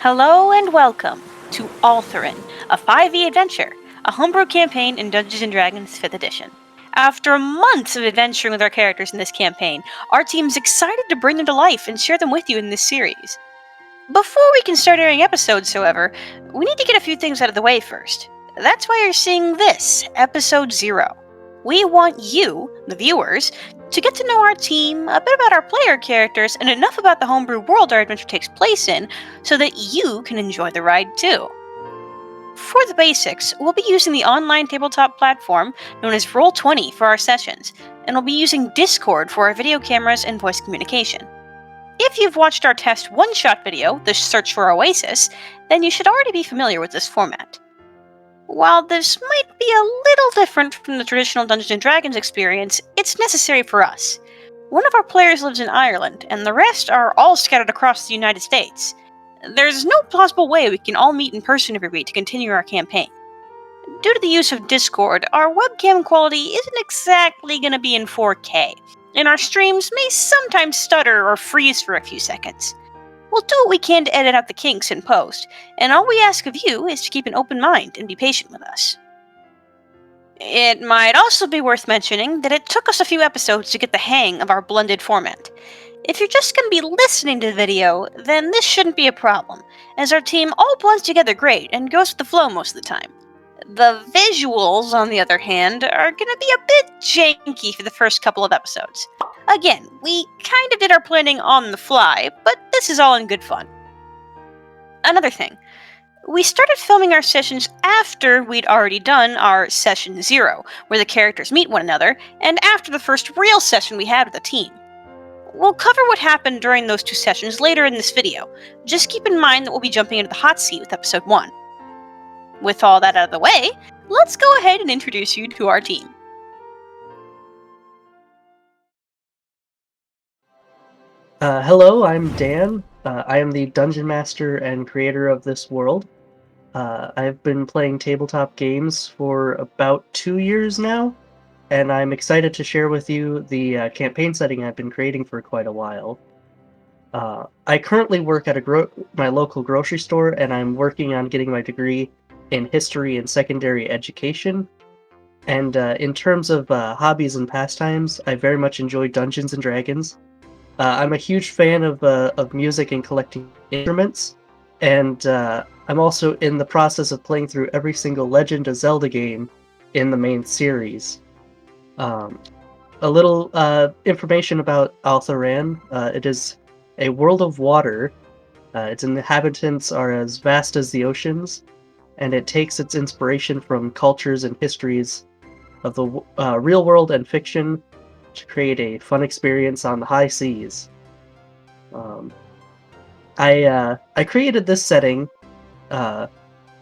Hello and welcome to Altheran, a 5e adventure, a homebrew campaign in Dungeons & Dragons 5th edition. After months of adventuring with our characters in this campaign, our team's excited to bring them to life and share them with you in this series. Before we can start airing episodes, however, we need to get a few things out of the way first. That's why you're seeing this, Episode 0. We want you, the viewers, to get to know our team, a bit about our player characters, and enough about the homebrew world our adventure takes place in so that you can enjoy the ride too. For the basics, we'll be using the online tabletop platform known as Roll20 for our sessions, and we'll be using Discord for our video cameras and voice communication. If you've watched our test one-shot video, The Search for Oasis, then you should already be familiar with this format. While this might be a little different from the traditional Dungeons & Dragons experience, it's necessary for us. One of our players lives in Ireland, and the rest are all scattered across the United States. There's no plausible way we can all meet in person every week to continue our campaign. Due to the use of Discord, our webcam quality isn't exactly going to be in 4K, and our streams may sometimes stutter or freeze for a few seconds. We'll do what we can to edit out the kinks in post, and all we ask of you is to keep an open mind and be patient with us. It might also be worth mentioning that it took us a few episodes to get the hang of our blended format. If you're just going to be listening to the video, then this shouldn't be a problem, as our team all blends together great and goes with the flow most of the time. The visuals, on the other hand, are going to be a bit janky for the first couple of episodes. Again, we kind of did our planning on the fly, but this is all in good fun. Another thing, we started filming our sessions after we'd already done our Session 0, where the characters meet one another, and after the first real session we had with the team. We'll cover what happened during those two sessions later in this video. Just keep in mind that we'll be jumping into the hot seat with Episode 1. With all that out of the way, let's go ahead and introduce you to our team. Hello, I'm Dan. I am the Dungeon Master and creator of this world. I've been playing tabletop games for about 2 years now, and I'm excited to share with you the campaign setting I've been creating for quite a while. I currently work at my local grocery store, and I'm working on getting my degree in history and secondary education. And in terms of hobbies and pastimes, I very much enjoy Dungeons & Dragons. I'm a huge fan of music and collecting instruments, and I'm also in the process of playing through every single Legend of Zelda game in the main series. A little information about Altheran. It is a world of water. Its inhabitants are as vast as the oceans, and it takes its inspiration from cultures and histories of the real world and fiction to create a fun experience on the high seas. I created this setting out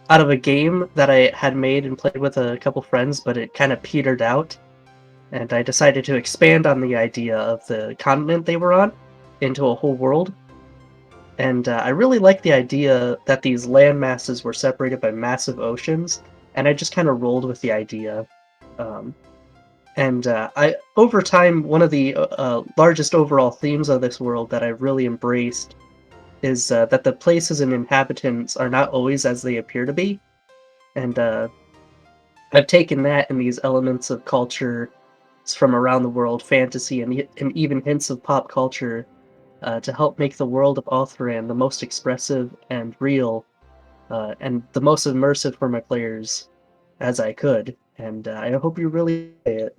of a game that I had made and played with a couple friends, but it kind of petered out, and I decided to expand on the idea of the continent they were on into a whole world. And I really like the idea that these land masses were separated by massive oceans, and I just kind of rolled with the idea. Over time, one of the largest overall themes of this world that I've really embraced is that the places and inhabitants are not always as they appear to be. And I've taken that and these elements of culture from around the world, fantasy, and even hints of pop culture to help make the world of Altheran the most expressive and real and the most immersive for my players as I could. And I hope you really enjoy it.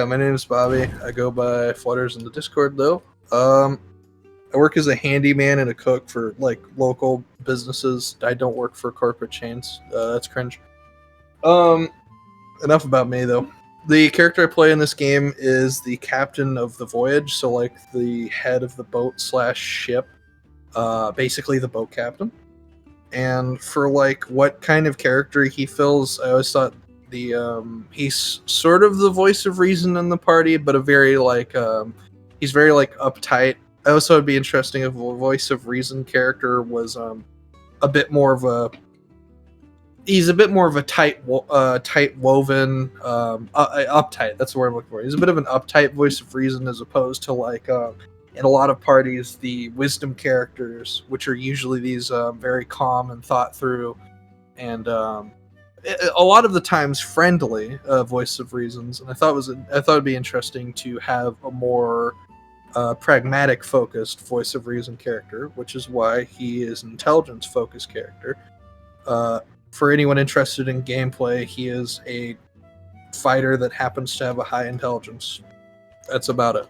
My name is Bobby. I go by Fwutters in the Discord, though. I work as a handyman and a cook for local businesses. I don't work for corporate chains. That's cringe. Enough about me, though. The character I play in this game is the captain of the voyage, so the head of the boat / ship, basically the boat captain. And for what kind of character he fills, I always thought he's sort of the voice of reason in the party, but he's very uptight. I also would be interesting if a voice of reason character was a bit more of a tight woven uptight. That's the word I'm looking for. He's a bit of an uptight voice of reason as opposed to in a lot of parties, the wisdom characters, which are usually these very calm and thought through, and a lot of the times friendly voice of reasons. And I thought it'd be interesting to have a more pragmatic focused voice of reason character, which is why he is an intelligence focused character. For anyone interested in gameplay, he is a fighter that happens to have a high intelligence. That's about it.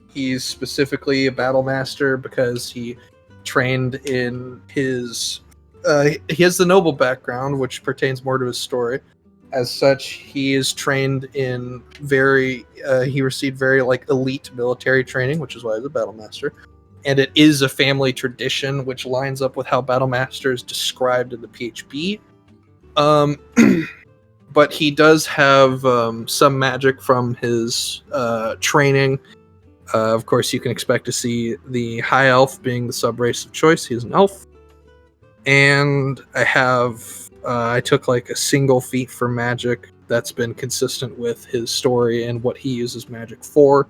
He's specifically a battle master because he trained in his he has the noble background, which pertains more to his story. As such, he is trained in he received very like elite military training, which is why he's a battle master. And it is a family tradition, which lines up with how battle master is described in the PHB. But he does have some magic from his training. Of course, you can expect to see the high elf being the sub-race of choice. He's an elf. And I took like a single feat for magic that's been consistent with his story and what he uses magic for.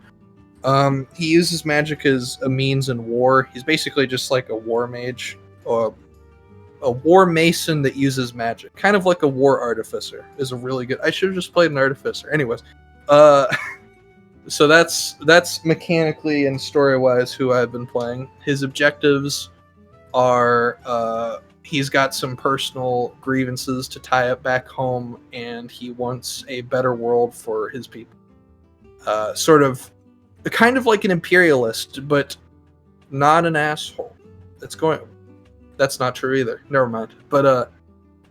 He uses magic as a means in war. He's basically just like a war mage, or a war mason that uses magic. Kind of like a war artificer is a really good... I should have just played an artificer. Anyways. So that's mechanically and story-wise who I've been playing. His objectives are... he's got some personal grievances to tie up back home, and he wants a better world for his people. Kind of like an imperialist, but not an asshole. That's not true either. Never mind. But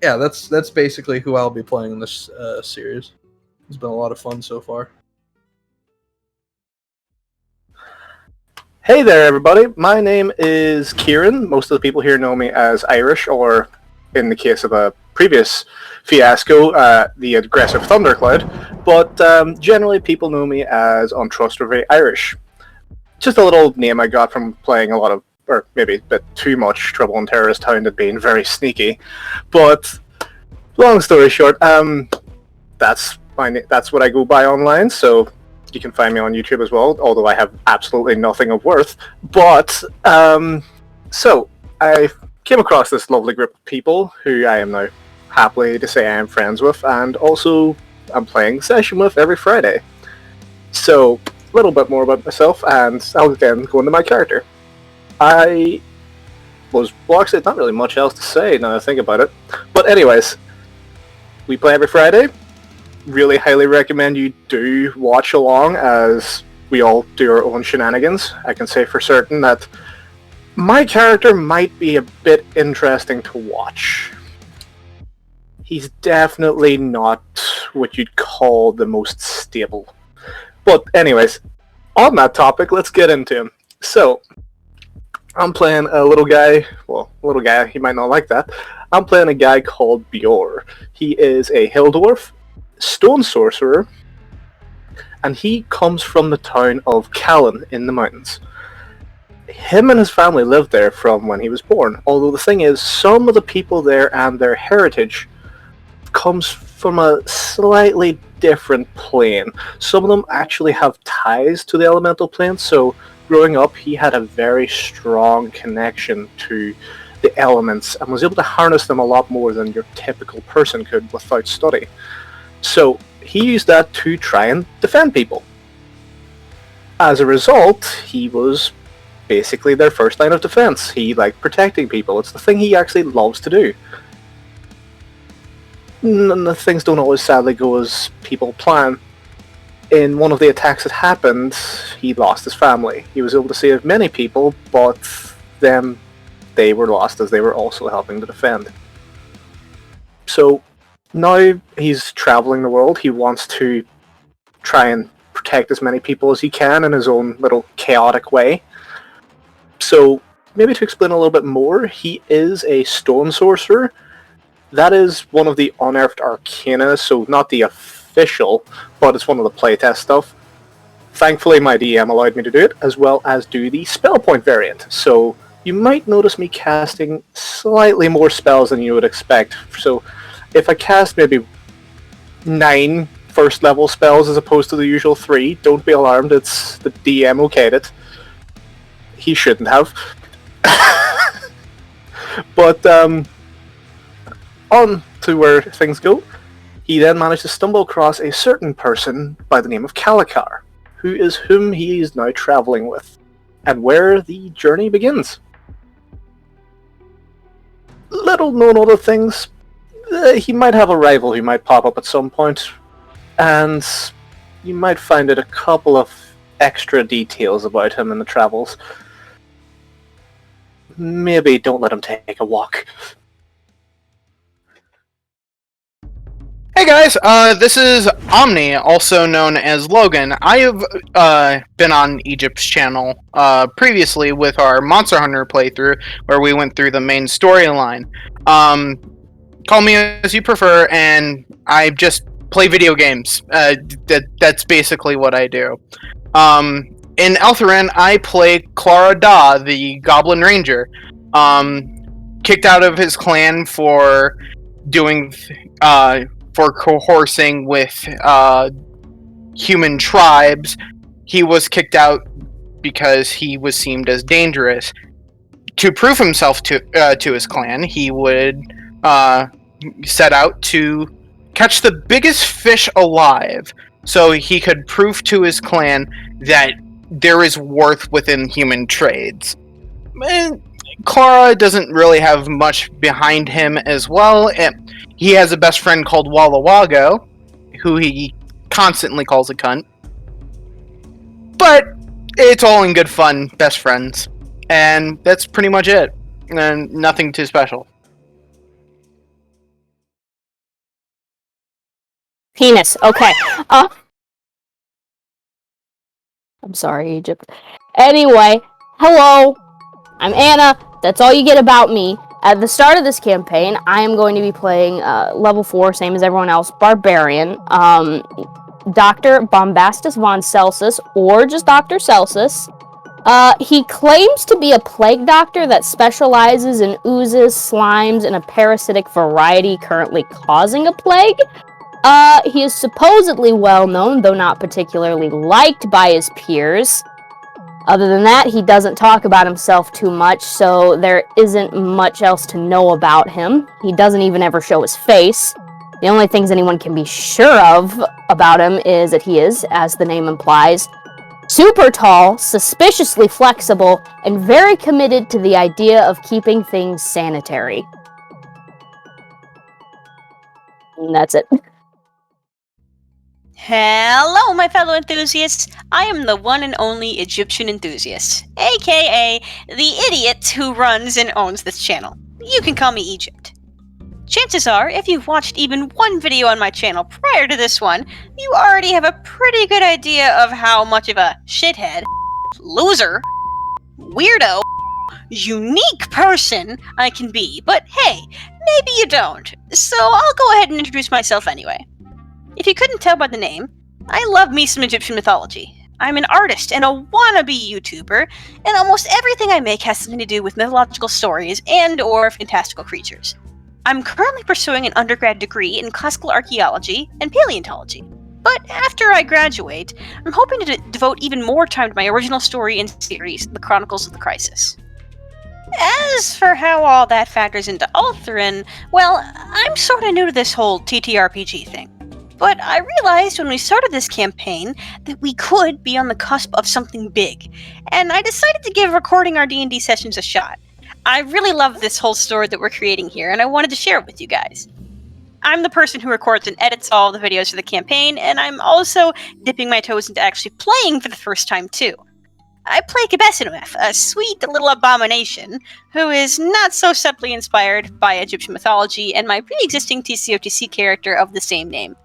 yeah, that's basically who I'll be playing in this series. It's been a lot of fun so far. Hey there, everybody. My name is Ciaran. Most of the people here know me as Irish, or in the case of a previous fiasco, the aggressive Thundercloud. But generally, people know me as Untrustworthy Irish. Just a little name I got from playing a lot of, or maybe a bit too much, Trouble in Terrorist Town and being very sneaky. But long story short, that's what I go by online. So you can find me on YouTube as well, although I have absolutely nothing of worth. But, so, I came across this lovely group of people who I am now happily to say I am friends with, and also I'm playing session with every Friday. So, a little bit more about myself, and I'll again go into my character. Actually, not really much else to say now that I think about it. But anyways, we play every Friday. Really highly recommend you do watch along, as we all do our own shenanigans. I can say for certain that my character might be a bit interesting to watch. He's definitely not what you'd call the most stable. But anyways, on that topic, let's get into him. So, I'm playing a little guy, he might not like that. I'm playing a guy called Biorr. He is a hill dwarf, stone sorcerer, and he comes from the town of Callan in the mountains. Him and his family lived there from when he was born, although the thing is, some of the people there and their heritage comes from a slightly different plane. Some of them actually have ties to the elemental plane, so growing up he had a very strong connection to the elements and was able to harness them a lot more than your typical person could without study. So he used that to try and defend people. As a result, he was basically their first line of defense. He liked protecting people. It's the thing he actually loves to do. And the things don't always sadly go as people plan. In one of the attacks that happened, he lost his family. He was able to save many people, but then they were lost as they were also helping to defend. So now he's traveling the world. He wants to try and protect as many people as he can in his own little chaotic way. So maybe to explain a little bit more, he is a stone sorcerer. That is one of the unearthed arcana, so not the official, but it's one of the playtest stuff. Thankfully my DM allowed me to do it, as well as do the spell point variant. So you might notice me casting slightly more spells than you would expect. So if I cast maybe 9 first level spells as opposed to the usual 3. Don't be alarmed, it's the DM okayed it. He shouldn't have. But on to where things go. He then managed to stumble across a certain person by the name of Kalikar, whom he is now traveling with, and where the journey begins. Little known other things. He might have a rival who might pop up at some point, and you might find out a couple of extra details about him in the travels. Maybe don't let him take a walk. Hey guys, this is Omni, also known as Logan. I have been on Egypt's channel previously with our Monster Hunter playthrough, where we went through the main storyline. Call me as you prefer, and I just play video games. That's basically what I do. In Altheran, I play Clara, the Goblin Ranger. Kicked out of his clan for doing... for coercing with human tribes. He was kicked out because he was seen as dangerous. To prove himself to his clan, he would set out to catch the biggest fish alive, so he could prove to his clan that there is worth within human trades. Clara doesn't really have much behind him as well. He has a best friend called Walla Wago, who he constantly calls a cunt. But it's all in good fun, best friends. And that's pretty much it. And nothing too special. Penis. Okay. I'm sorry, Egypt. Anyway, hello. I'm Anna. That's all you get about me. At the start of this campaign, I am going to be playing level 4, same as everyone else, Barbarian. Dr. Bombastus von Celsus, or just Dr. Celsus. He claims to be a plague doctor that specializes in oozes, slimes, and a parasitic variety currently causing a plague. He is supposedly well known, though not particularly liked by his peers. Other than that, he doesn't talk about himself too much, so there isn't much else to know about him. He doesn't even ever show his face. The only things anyone can be sure of about him is that he is, as the name implies, super tall, suspiciously flexible, and very committed to the idea of keeping things sanitary. And that's it. Hello, my fellow enthusiasts. I am the one and only Egyptian enthusiast, aka the idiot who runs and owns this channel. You can call me Egypt. Chances are, if you've watched even one video on my channel prior to this one, you already have a pretty good idea of how much of a shithead, loser, weirdo, unique person I can be. But hey, maybe you don't, so I'll go ahead and introduce myself anyway. If you couldn't tell by the name, I love me some Egyptian mythology. I'm an artist and a wannabe YouTuber, and almost everything I make has something to do with mythological stories and or fantastical creatures. I'm currently pursuing an undergrad degree in classical archaeology and paleontology, but after I graduate, I'm hoping to devote even more time to my original story and series, The Chronicles of the Crisis. As for how all that factors into Altheran, well, I'm sorta new to this whole TTRPG thing. But I realized when we started this campaign that we could be on the cusp of something big, and I decided to give recording our D&D sessions a shot. I really love this whole story that we're creating here, and I wanted to share it with you guys. I'm the person who records and edits all the videos for the campaign, and I'm also dipping my toes into actually playing for the first time too. I play Qebehsenuef, a sweet little abomination who is not so subtly inspired by Egyptian mythology and my pre-existing TCOTC character of the same name.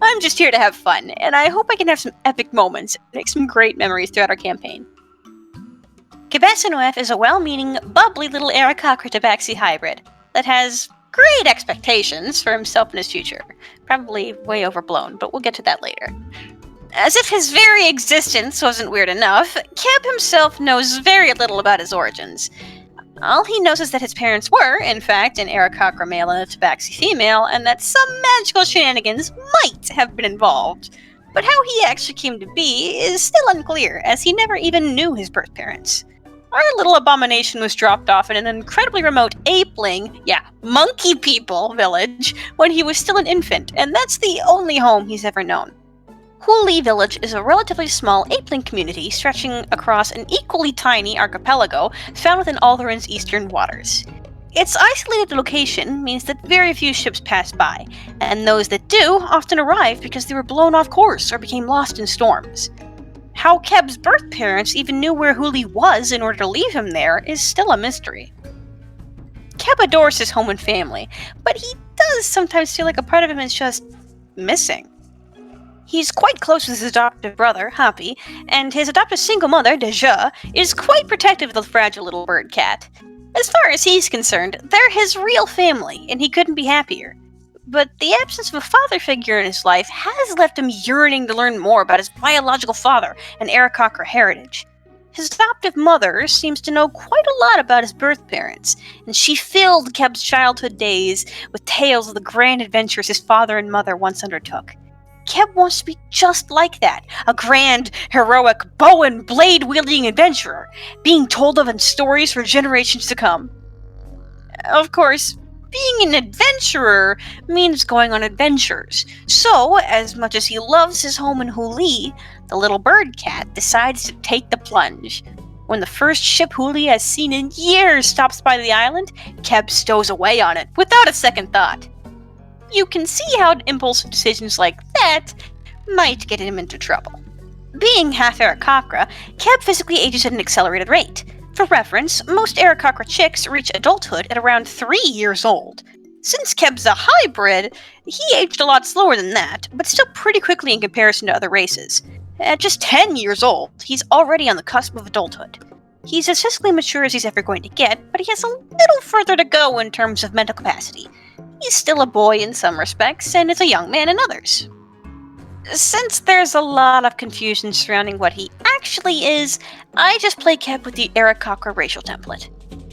I'm just here to have fun, and I hope I can have some epic moments and make some great memories throughout our campaign. Qebehsenuef is a well-meaning, bubbly little Aarakocra-Tabaxi hybrid that has great expectations for himself and his future. Probably way overblown, but we'll get to that later. As if his very existence wasn't weird enough, Qeb himself knows very little about his origins. All he knows is that his parents were, in fact, an Aarakocra male and a Tabaxi female, and that some magical shenanigans might have been involved. But how he actually came to be is still unclear, as he never even knew his birth parents. Our little abomination was dropped off in an incredibly remote monkey people village when he was still an infant, and that's the only home he's ever known. Huli Village is a relatively small apeling community stretching across an equally tiny archipelago found within Altheran's eastern waters. Its isolated location means that very few ships pass by, and those that do often arrive because they were blown off course or became lost in storms. How Qeb's birth parents even knew where Huli was in order to leave him there is still a mystery. Qeb adores his home and family, but he does sometimes feel like a part of him is just missing. He's quite close with his adoptive brother, Happy, and his adoptive single mother, Deja, is quite protective of the fragile little bird cat. As far as he's concerned, they're his real family, and he couldn't be happier. But the absence of a father figure in his life has left him yearning to learn more about his biological father and Aarakocra heritage. His adoptive mother seems to know quite a lot about his birth parents, and she filled Qeb's childhood days with tales of the grand adventures his father and mother once undertook. Qeb wants to be just like that, a grand, heroic, bow and blade-wielding adventurer, being told of in stories for generations to come. Of course, being an adventurer means going on adventures, so, as much as he loves his home in Huli, the little bird cat decides to take the plunge. When the first ship Huli has seen in years stops by the island, Qeb stows away on it, without a second thought. You can see how impulsive decisions like that might get him into trouble. Being half Aarakocra, Qeb physically ages at an accelerated rate. For reference, most Aarakocra chicks reach adulthood at around 3 years old. Since Qeb's a hybrid, he aged a lot slower than that, but still pretty quickly in comparison to other races. At just 10 years old, he's already on the cusp of adulthood. He's as physically mature as he's ever going to get, but he has a little further to go in terms of mental capacity. He's still a boy in some respects, and is a young man in others. Since there's a lot of confusion surrounding what he actually is, I just play Qeb with the Aarakocra racial template.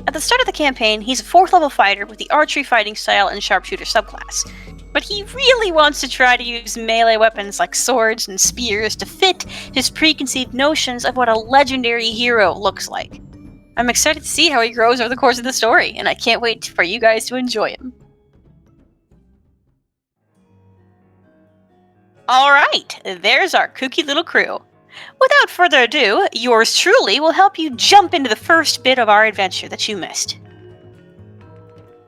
At the start of the campaign, he's a 4th level fighter with the archery fighting style and sharpshooter subclass, but he really wants to try to use melee weapons like swords and spears to fit his preconceived notions of what a legendary hero looks like. I'm excited to see how he grows over the course of the story, and I can't wait for you guys to enjoy him. Alright, there's our kooky little crew. Without further ado, yours truly will help you jump into the first bit of our adventure that you missed.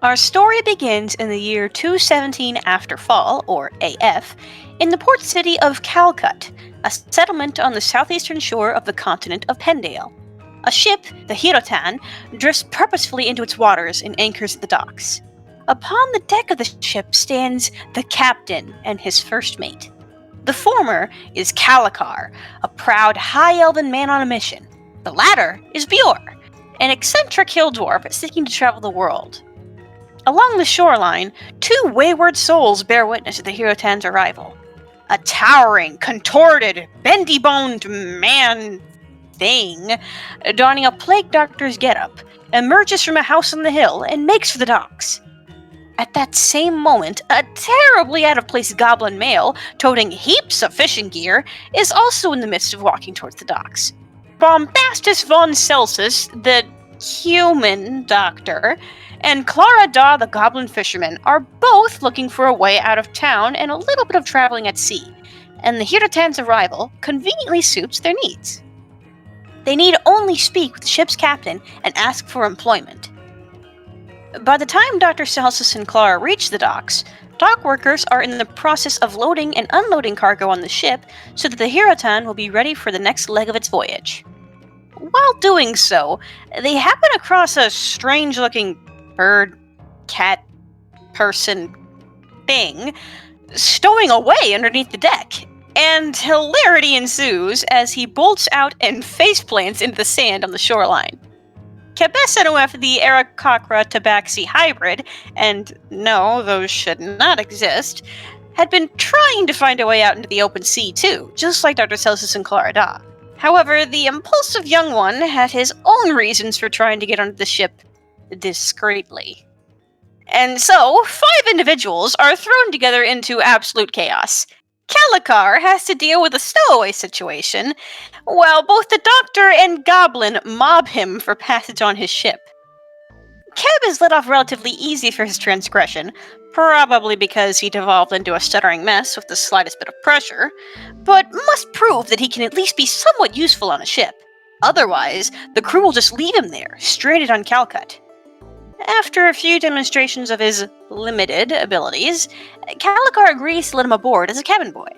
Our story begins in the year 217 After Fall, or AF, in the port city of Calcut, a settlement on the southeastern shore of the continent of Pendale. A ship, the Hirotan, drifts purposefully into its waters and anchors at the docks. Upon the deck of the ship stands the captain and his first mate. The former is Kalikar, a proud high elven man on a mission. The latter is Biorr, an eccentric hill dwarf seeking to travel the world. Along the shoreline, 2 wayward souls bear witness to the Hirotan's arrival. A towering, contorted, bendy-boned man thing, donning a plague doctor's getup, emerges from a house on the hill and makes for the docks. At that same moment, a terribly out-of-place goblin male, toting heaps of fishing gear, is also in the midst of walking towards the docks. Bombastus von Celsus, the human doctor, and Clara the goblin fisherman are both looking for a way out of town and a little bit of traveling at sea, and the Hirotan's arrival conveniently suits their needs. They need only speak with the ship's captain and ask for employment. By the time Dr. Celsus and Clara reach the docks, dock workers are in the process of loading and unloading cargo on the ship so that the Hirotan will be ready for the next leg of its voyage. While doing so, they happen across a strange-looking bird, cat, person thing stowing away underneath the deck, and hilarity ensues as he bolts out and faceplants into the sand on the shoreline. Qebehsenuef, the Aarakocra Tabaxi hybrid, and no, those should not exist, had been trying to find a way out into the open sea too, just like Dr. Celsus and Clara. However, the impulsive young one had his own reasons for trying to get onto the ship discreetly. And so, 5 individuals are thrown together into absolute chaos. Kalikar has to deal with a stowaway situation, while both the Doctor and Goblin mob him for passage on his ship. Qeb is let off relatively easy for his transgression, probably because he devolved into a stuttering mess with the slightest bit of pressure, but must prove that he can at least be somewhat useful on a ship. Otherwise, the crew will just leave him there, stranded on Calcut. After a few demonstrations of his limited abilities, Kalikar agrees to let him aboard as a cabin boy.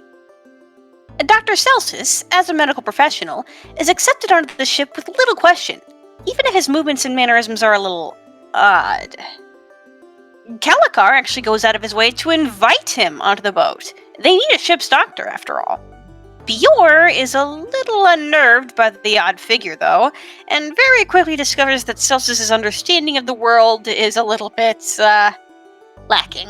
Dr. Celsus, as a medical professional, is accepted onto the ship with little question, even if his movements and mannerisms are a little odd. Kalikar actually goes out of his way to invite him onto the boat. They need a ship's doctor, after all. Biorr is a little unnerved by the odd figure, though, and very quickly discovers that Celsus' understanding of the world is a little bit, lacking.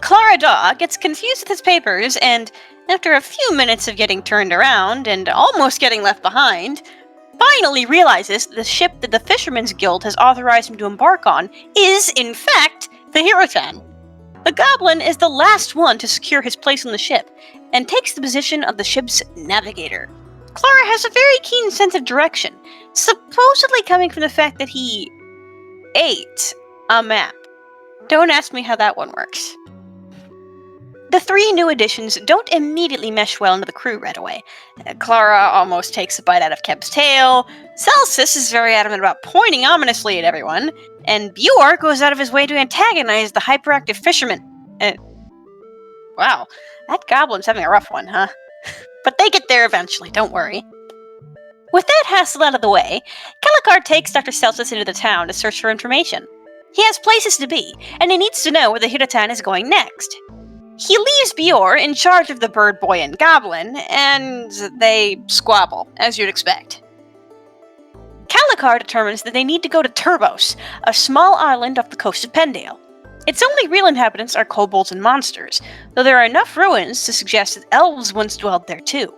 Clara gets confused with his papers, and after a few minutes of getting turned around and almost getting left behind, finally realizes the ship that the Fisherman's Guild has authorized him to embark on is, in fact, the Hirotan. The Goblin is the last one to secure his place on the ship, and takes the position of the ship's navigator. Clara has a very keen sense of direction, supposedly coming from the fact that he ate a map. Don't ask me how that one works. The 3 new additions don't immediately mesh well into the crew right away. Clara almost takes a bite out of Qeb's tail, Celsus is very adamant about pointing ominously at everyone, and Biorr goes out of his way to antagonize the hyperactive fisherman. Wow, that goblin's having a rough one, huh? But they get there eventually, don't worry. With that hassle out of the way, Kalikar takes Dr. Celsus into the town to search for information. He has places to be, and he needs to know where the Hirotan is going next. He leaves Biorr in charge of the bird boy and goblin, and they squabble, as you'd expect. Kalikar determines that they need to go to Turbos, a small island off the coast of Pendale. Its only real inhabitants are kobolds and monsters, though there are enough ruins to suggest that elves once dwelled there too.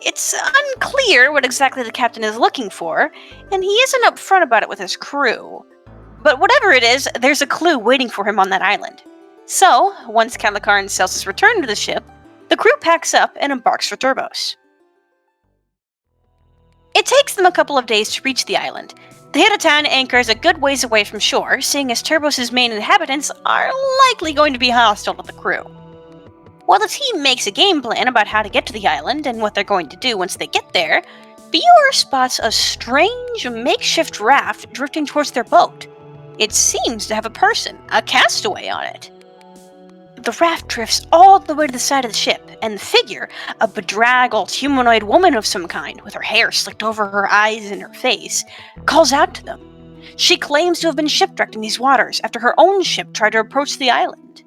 It's unclear what exactly the captain is looking for, and he isn't upfront about it with his crew. But whatever it is, there's a clue waiting for him on that island. So, once Kalikar and Celsus return to the ship, the crew packs up and embarks for Turbos. It takes them a couple of days to reach the island. The Hirotan anchors a good ways away from shore, seeing as Turbos' main inhabitants are likely going to be hostile to the crew. While the team makes a game plan about how to get to the island and what they're going to do once they get there, Biorr spots a strange makeshift raft drifting towards their boat. It seems to have a person, a castaway, on it. The raft drifts all the way to the side of the ship, and the figure, a bedraggled humanoid woman of some kind, with her hair slicked over her eyes and her face, calls out to them. She claims to have been shipwrecked in these waters after her own ship tried to approach the island.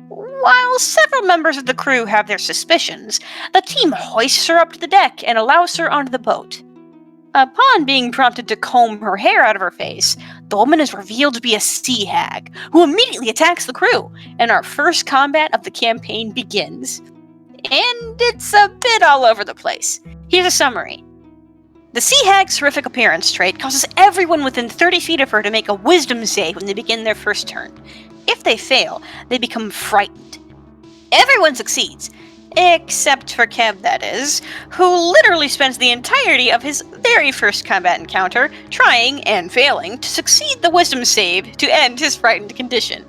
While several members of the crew have their suspicions, the team hoists her up to the deck and allows her onto the boat. Upon being prompted to comb her hair out of her face, the woman is revealed to be a sea hag, who immediately attacks the crew, and our first combat of the campaign begins. And it's a bit all over the place. Here's a summary. The sea hag's horrific appearance trait causes everyone within 30 feet of her to make a wisdom save when they begin their first turn. If they fail, they become frightened. Everyone succeeds, except for Qeb, that is, who literally spends the entirety of his very first combat encounter trying and failing to succeed the wisdom save to end his frightened condition.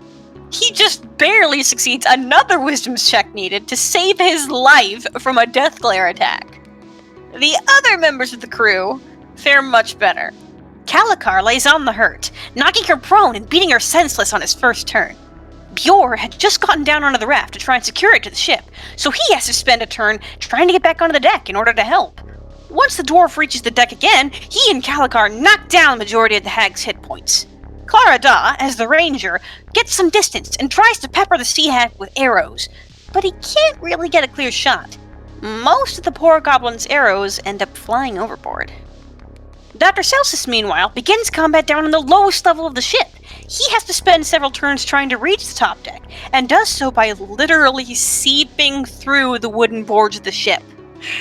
He just barely succeeds another wisdom check needed to save his life from a death glare attack. The other members of the crew fare much better. Kalikar lays on the hurt, knocking her prone and beating her senseless on his first turn. Biorr had just gotten down onto the raft to try and secure it to the ship, so he has to spend a turn trying to get back onto the deck in order to help. Once the dwarf reaches the deck again, he and Kalikar knock down the majority of the hag's hit points. Clara, as the ranger, gets some distance and tries to pepper the sea hag with arrows, but he can't really get a clear shot. Most of the poor goblin's arrows end up flying overboard. Dr. Celsus, meanwhile, begins combat down on the lowest level of the ship. He has to spend several turns trying to reach the top deck, and does so by literally seeping through the wooden boards of the ship.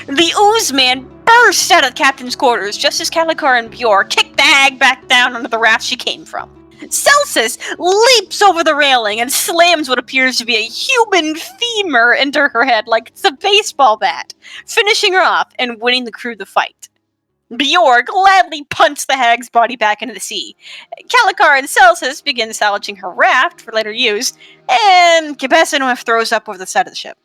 The ooze man bursts out of the captain's quarters just as Kalikar and Biorr kick the hag back down onto the raft she came from. Celsus leaps over the railing and slams what appears to be a human femur into her head like it's a baseball bat, finishing her off and winning the crew the fight. Biorr gladly punts the hag's body back into the sea. Kalikar and Celsus begin salvaging her raft for later use, and Qebehsenuef throws up over the side of the ship.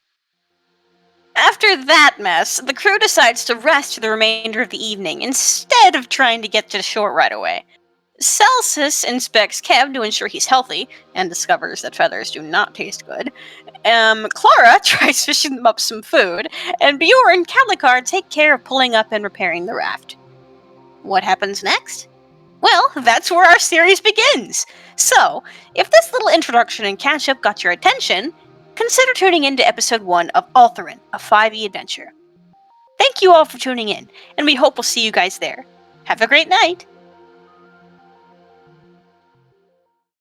After that mess, the crew decides to rest for the remainder of the evening instead of trying to get to the shore right away. Celsus inspects Qeb to ensure he's healthy and discovers that feathers do not taste good. Clara tries fishing them up some food, and Biorr and Kalikar take care of pulling up and repairing the raft. What happens next? Well, that's where our series begins. So, if this little introduction and catch-up got your attention, consider tuning in to episode 1 of Altheran, a 5e adventure. Thank you all for tuning in, and we hope we'll see you guys there. Have a great night!